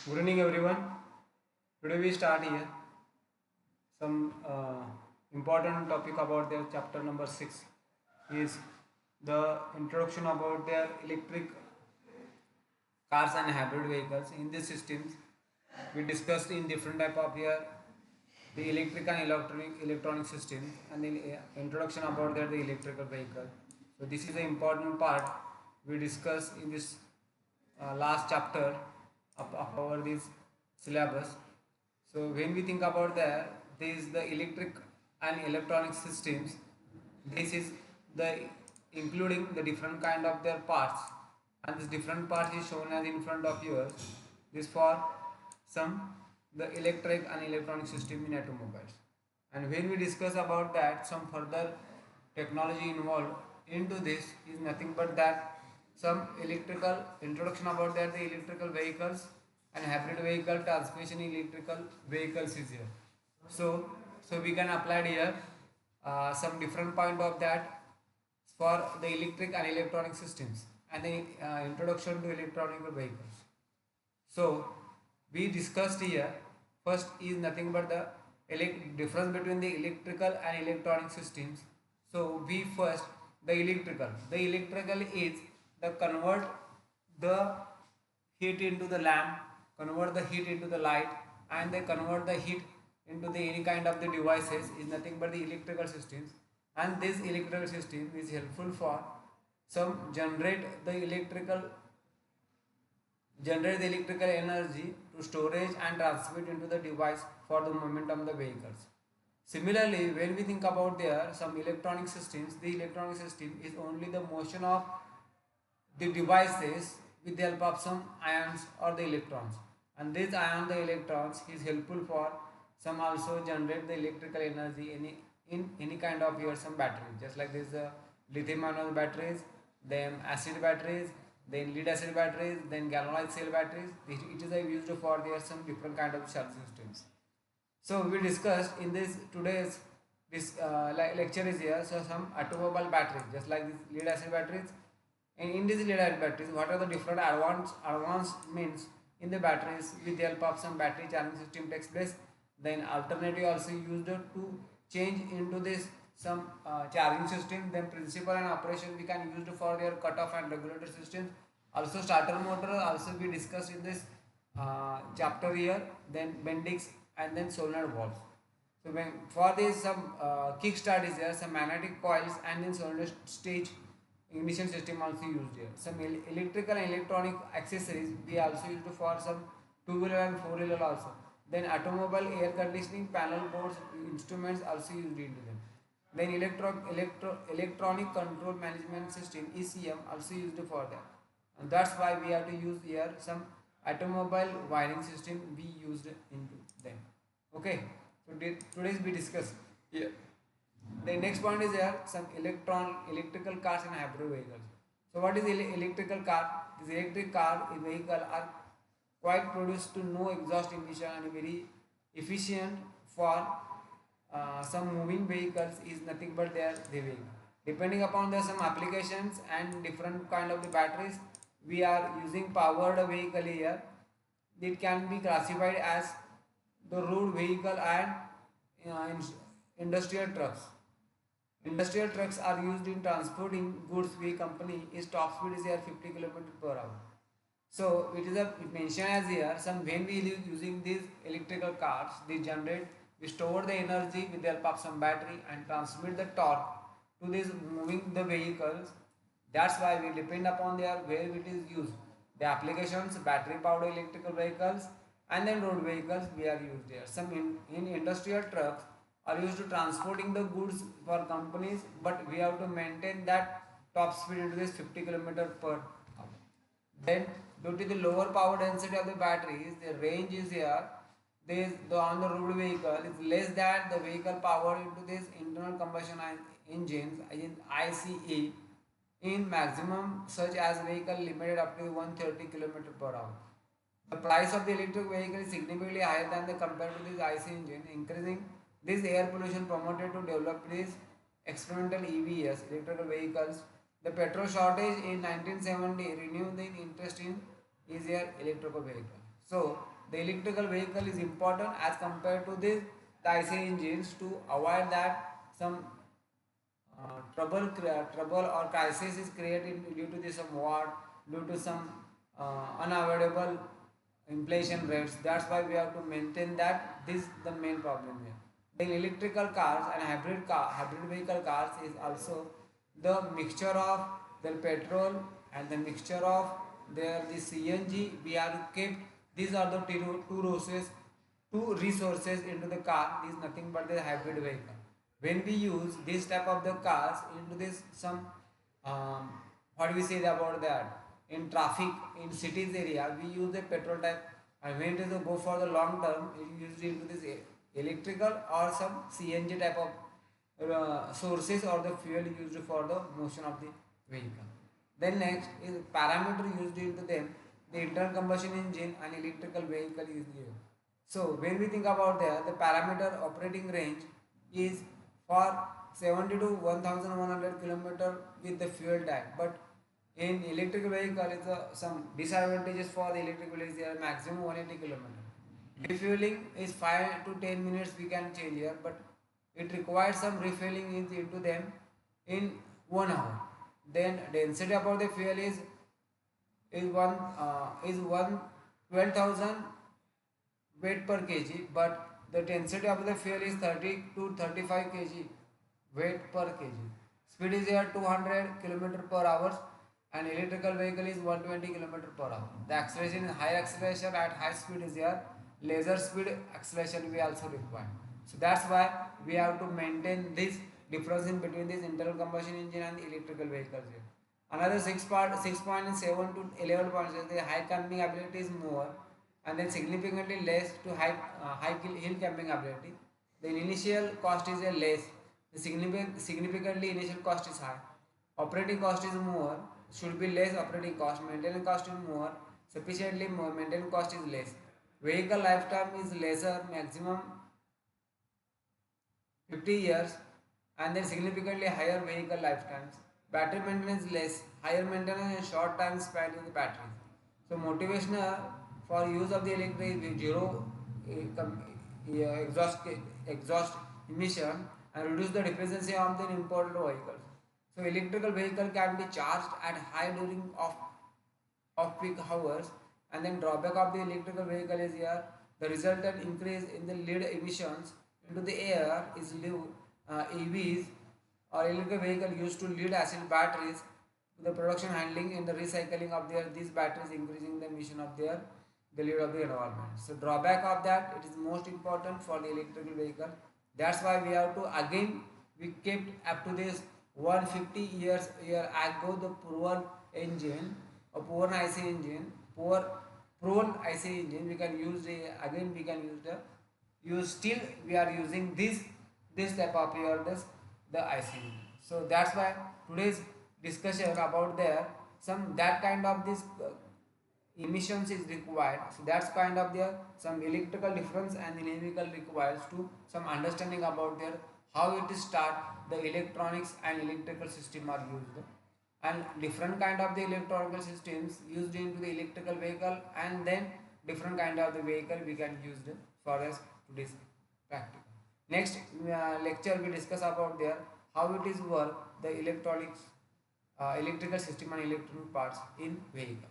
Good evening, everyone. Today we start here some important topic about their chapter number 6 is the introduction about their electric cars and hybrid vehicles. In these systems, we discussed in different type of here the electric and electronic systems and the introduction about their the electrical vehicle. So this is the important part we discuss in this last chapter of our this syllabus. So when we think about that, this the electric and electronic systems. This is the including the different kind of their parts, and this different parts is shown as in front of yours. This for some the electric and electronic system in automobiles. And when we discuss about that, some further technology involved into this is nothing but that some electrical introduction about that the electrical vehicles and hybrid vehicle transmission electrical vehicles is here. So we can apply here some different point of that for the electric and electronic systems and the introduction to electronic vehicles. So we discussed here first is nothing but the difference between the electrical and electronic systems. So we first the electrical. The electrical is the convert the heat into the lamp, convert the heat into the light, and they convert the heat into the any kind of the devices is nothing but the electrical systems. And this electrical system is helpful for some generate the electrical energy to storage and transmit into the device for the momentum of the vehicles. Similarly, when we think about there some electronic systems, the electronic system is only the motion of the devices with the help of some ions or the electrons, and this ion the electrons is helpful for some also generate the electrical energy in any kind of your some battery, just like this lithium ion batteries, then acid batteries, then lead acid batteries, then galvanized cell batteries. It is used for there some different kind of charge systems. So we discussed in this today's this lecture is here. So some automobile batteries, just like this lead acid batteries, and in these lead acid batteries, what are the different advancements in the batteries with the help of some battery charging system takes place. Then alternative also used to change into this some charging system. Then principle and operation we can use for their cutoff and regulator systems. Also starter motor also we discussed in this chapter here. Then bendix and then solenoid valves. So when for this some kickstart is there, some magnetic coils and then solenoid stage ignition system also used here. Some electrical and electronic accessories we also used for some two-wheeler and four-wheeler also. Then automobile air conditioning panel boards instruments also used into them. Then electronic control management system ECM also used for that. And that's why we have to use here some automobile wiring system we used into them. Okay. So today's we discuss. Yeah. The next point is here some electrical cars and hybrid vehicles. So what is electrical car? This electric car vehicle are quite produced to no exhaust emission and very efficient for some moving vehicles is nothing but their living. Depending upon the some applications and different kind of the batteries, we are using powered vehicle here. It can be classified as the road vehicle and industrial trucks. Industrial trucks are used in transporting goods. We company is top speed is here 50 km per hour. So it is it mentioned as here some when we using these electrical cars, they generate we store the energy with the help of some battery and transmit the torque to this moving the vehicles. That's why we depend upon their where it is used. The applications battery powered electrical vehicles and then road vehicles we are used here. Some in industrial trucks are used to transporting the goods for companies, but we have to maintain that top speed into this 50 km per hour. Then due to the lower power density of the batteries, the range is here. On the road vehicle is less than the vehicle powered into this internal combustion engines in ICE in maximum such as vehicle limited up to 130 km per hour. The price of the electric vehicle is significantly higher than the compared to this IC engine, increasing this air pollution promoted to develop these experimental EVs, electrical vehicles. The petrol shortage in 1970 renewed the interest in easier electrical vehicle. So the electrical vehicle is important as compared to this the IC engines to avoid that some trouble or crisis is created due to this some war, due to some unavoidable inflation rates. That's why we have to maintain that. This is the main problem here. The electrical cars and hybrid vehicle cars is also the mixture of the petrol and the mixture of the CNG. We have kept these are the two resources into the car. This is nothing but the hybrid vehicle. When we use this type of the cars into this some um, what we say about that in traffic in cities area, we use the petrol type, and when it is a go for the long term it used into this electrical or some CNG type of sources or the fuel used for the motion of the vehicle. Then next is parameter used into them, the internal combustion engine and electrical vehicle is here. So when we think about the parameter operating range is for 70 to 1100 kilometer with the fuel tank, but in electric vehicle it's some disadvantages for the electric vehicle is there maximum 180 kilometer. Refueling is 5 to 10 minutes we can change here, but it requires some refueling into them in 1 hour. Then density about the fuel is 12,000 weight per kg, but the density of the fuel is 30 to 35 kg weight per kg. Speed is here 200 km per hour, and electrical vehicle is 120 km per hour. The acceleration is high acceleration at high speed is here. Laser speed acceleration we also require. So that's why we have to maintain this difference in between this internal combustion engine and electrical vehicles here. Another 6.7 to 11.6, the high climbing ability is more, and then significantly less to high hill camping ability. The initial cost is a less. The significantly initial cost is high. Operating cost is more. Should be less operating cost. Maintenance cost is more. Sufficiently more. Maintenance cost is less. Vehicle lifetime is lesser. Maximum 50 years, and then significantly higher vehicle lifetimes. Battery maintenance less. Higher maintenance and short time span in the battery. So motivational for use of the electric with zero exhaust emission and reduce the dependency on the imported vehicles. So electrical vehicle can be charged at high during of peak hours, and then drawback of the electrical vehicle is here the resultant increase in the lead emissions into the air is low. EVs or electrical vehicle used to lead acid batteries, the production handling and the recycling of these batteries increasing the emission of the lead of the environment. So drawback of that, it is most important for the electrical vehicle. That's why we have to again we kept up to this 150 years ago the proven engine or proven IC engine, proven IC engine we can use again we can use the use still we are using this type of here the IC engine. So that's why today's discussion about there some that kind of this emissions is required. So that's kind of there some electrical difference and the vehicle requires to some understanding about there how it is start the electronics and electrical system are used, and different kind of the electronical systems used into the electrical vehicle, and then different kind of the vehicle we can use for us to this practical. Next lecture we discuss about there how it is work the electronics electrical system and electronic parts in vehicle.